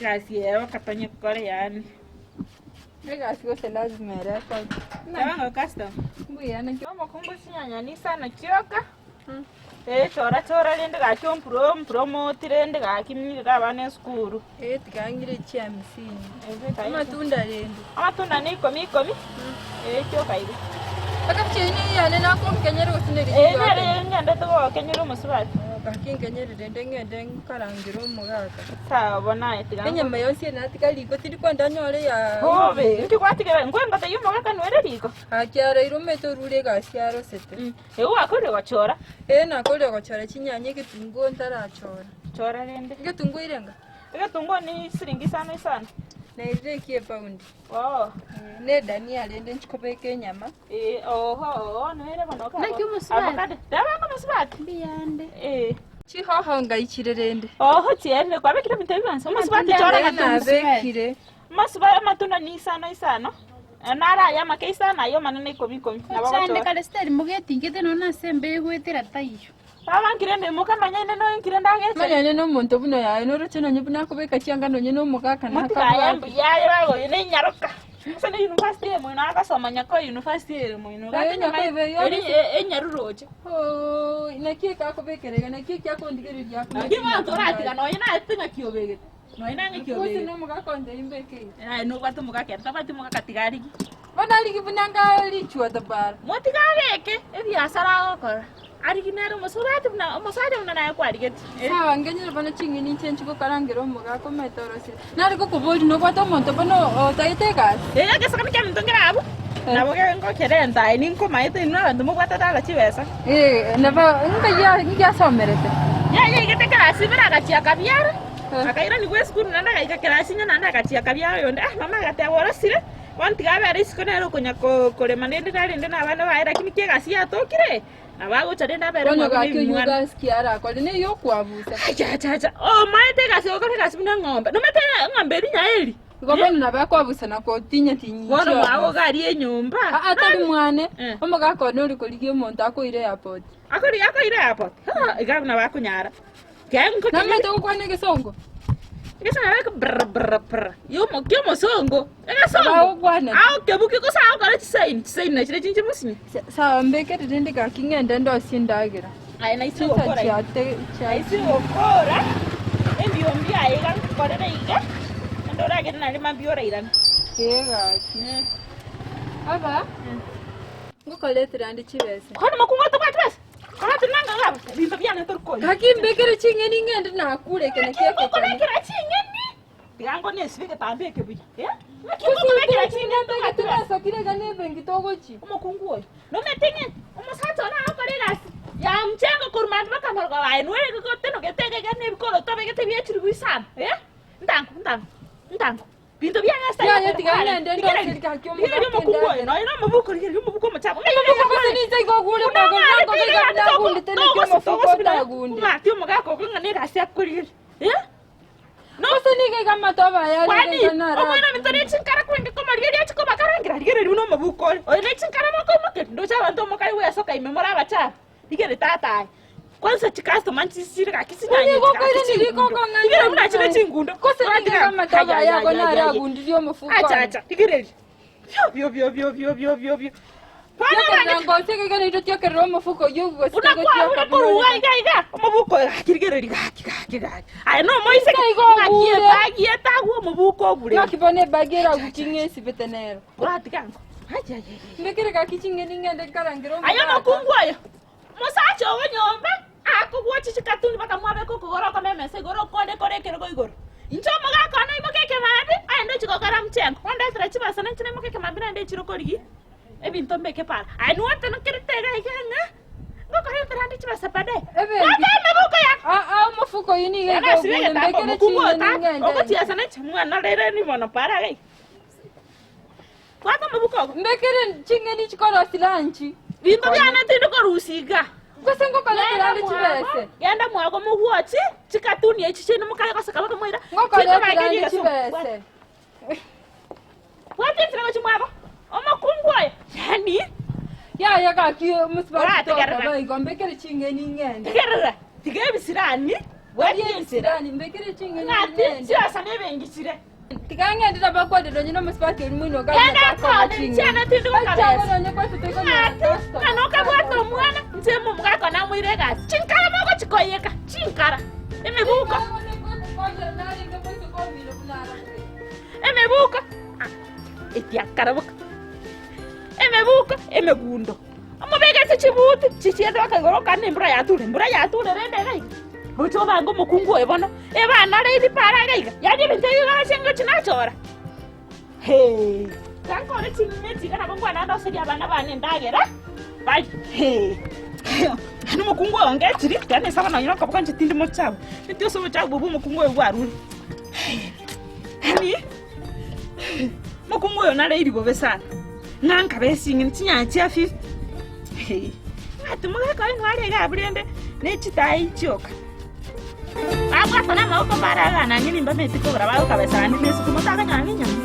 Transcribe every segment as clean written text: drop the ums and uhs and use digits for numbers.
kazi yao katanya kukore yani. Kasi yose lazima ereko. Nabanga custom. Mbuyana Kama kumbushi nyanya sana kioka. Chora lende ga promote lende ga kimira bane skuru. Tikangire chia 50. Amatunda lende. Amatunda ni komi. Kioka ile. Akapchini yana nako kenyero usineri. Ngende to kenyero musubati. Kakingenyere lende ngende karangiro mugaka. Sawa bona etiga. Enyama yose natikali ko tiri kwenda nyore ya. Hobe, ndi kwatigera ngwenga te yumo gaka nwere riko. Akyara irume to rure gasiaro sete. Akore gochora. Nakore gochora chinyanye gitungu ntarachora. Chora lende. Gitungu irenga. Gitungu ni siringi sana. Na ile kie pound. Ne Daniel lende nchikopeke nyama. Nwere bonoka. Na kimusubati. Abakade. Daba musubati. Biyande. Chihoho ngaichirerende. Chiende kwa bekira mitebibanza. Musubati chora nabekire. Masuba amatunda ni sana. Nara ya makeisa na yo manene komi. Chande kale steri mugeti ngete nona sembe gwetera tayo. Ngirende muka manyene no ngirenda getse. Manyene no muntu buno yae no rucheno nyibuna kubeka chianga no nyeno mugaka na kabwa. Ya bago ine nyaroka. Sene university emo na akasoma nyako university emo ino. Enyaruroje. Inakie ka kubekerega nakie kya kondigereria. Ngima torati no ina atinga kiobege. No ina ngikiobege. No mugaka nde imbeke. No kwatu mugaka tabati mugaka tigari. Bana ligi bunanga lichwa tabara. Motigageke ebi asara gokora. Ariginero musubati buna musade buna nayo kwarigeti. Sawa ngenyere bana chingini chenchi ko karangero mugaka metorose. Nari ko kubodi no kwato monto bano taiteka. Gesa kamike mtongera abo. Nabo ke ngo kerenda ini nko maite ino abantu mugwata dala chibesa. Naba ngia somerete. Ya igete kasi bira gachia kabiara. Akaira ni kweskuru nanda gaika kerasi nya nanda gachia kabiara yonde. Mama gatewora sire. Wanti gabe risiko nero kunyako kore manende ndende na bana baira kimi kegasi atokire. Abago chadenda bere mo gakinyuga skiara ko ne yo kwavusa. Acha. Maite gasi okore gasi bina ngombe. No mete ngombe ri nyaeli. Ngombe na bakwavusa na ko tinya. Wono bago gari enyumba. Atari mwane. Omo gako no uri koligi omuntu akoire airport. Akori airport. Igabuna bakunyara. Kengo na mete ukwane gesongo. Gesa na brr. Yo songo. Songo. Kebuki ko sawo kala chisain na chire chinje musini. Sawa mbeke tende ka kingenda ndo sindagira. Ai na isi okora. Isi okora. Endio mbia ega kore na iga. Ndora ke na lima biora irana. Ega. Aba. Ngokoletira ndi chibese. Kono makunga to batwes. Kono tinanga ngaba. Binto byana torko. Kakimbekere chingeni ngende na kure kene keke. Kono kira chingeni. Yango ne sivike tambeke buya. Makikubekera chingeni to batwes kire gane bengi togochi. Umukungu oyo. No metinge. Umusato na akorera. Ya mchengo kurmandi bakamara kwa wae. Nwele ko teno getege gane bikolo tobe gete byechiru bisana. Ndango. Binto byanga sta. Ya tigana ndendo sirika kyo mukungu oyo. No ino mubuko machabo. Ni sai go gule bago ngo ga gule tene kyo mufuko tagundi. Mati umugako ngane rasi akurire. No sini ga matoba ya ni nara. Omwana mitore chinkara kwenge ko marigeri achiko bakarangira rigeri uno mubuko. Oyo ne chinkara mako make. Ndo cha bantu mukai we soka imemora bacha. Rigeri tata. Kwanza chikasto manchisi ka kisinyanye. Ni goko ile ni goko ngani. Rigeri muna chine chingundo. Ko sini ga matoba ya ko nara gundirio mufuko. Acha. Rigeri. Vio. Pana ngo tege gani to tyo kero mufuko yugo siko tyo ka. Iga. Mubuko rigeri ga. Ai no moise ngakie tagu mubuko gure. Nakibone bagera gukinge sibetenero. Uratikango. Aja. Mbekere ka kichingeni ngende karangiro. Ayo makungwayo. Musacho wonyomba. Akugwachi chikatuni bakamwabe ko kugoro ko memese goro kode kero go igoro. Incho maga kana imokeke mande. Ai ndo chiko kara mchengo. Wanda sira chiba sana chine mokeke mabina nde chiro korigi. Ebinto mbeke para. Ai nuwate no kiritega ikenga. Ngoko hiyo trandi chiba sapade. Ngaka mabuko ya. Mufuko yini ngego mbekere chingeni ngende. Okochi sana chimwa na rere ni mono para gai. Kwata mabuko. Mbekere chingeni chikoro silanchi. Binto byana tindu ko rusiga. Kosengo kala kirali chibese. Yanda mwago muhuochi chikatuni echichene mukale kosakaba kamwira. Ngoko kala kirali chibese. Wati tsira chimwabo. Omakungwaye. Yani ya ka ki musba to ba igombe kere chingeni ngende. Tigerera. Tigebisirani. Wetensira. Mbekire chingi Ngati siasa nebengisire. Tikanga ndira bakwade donyo musipati muno ga. Kenda kwa chana tindu kabesa. Donyo kwa tuteko Ngati kanoka bwato mwana nsemo mugako na mwirega. Chinkara moko chikoyeka. Chinkara. Emebuka. Emebuka. Etiakarabuka. Emebuka, emegundo. Amabega chibuti, chichienda bakagoroka nembura yature rende gai. Bucho bango mukungu ebono. Ebana reidi para gai. Yaje bintege gara chengo chinachora. Hey. Kankore chinneti kana bongo ananda oseri abana bane ndagera. Bai. Hey. Hano mukungu onge chiri kana saba na nyoko bukanje tindi mochabo. Nityo so mochabo bubu mukungu egwaru. Hani? Mukungu yo na reidi bobe sana. Nanka besingin tinyachi afi. Ati muga ka ntware ga burende nechitai choka. Agwa sana mauko maraga na nyini mba metiko graba ka besana ni siku mutaka nyani nyani.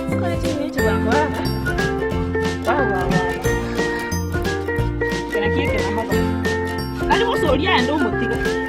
Ko chini chibangwa. Wa. Kana kike na mabo. Kali musoria ndo mutiga.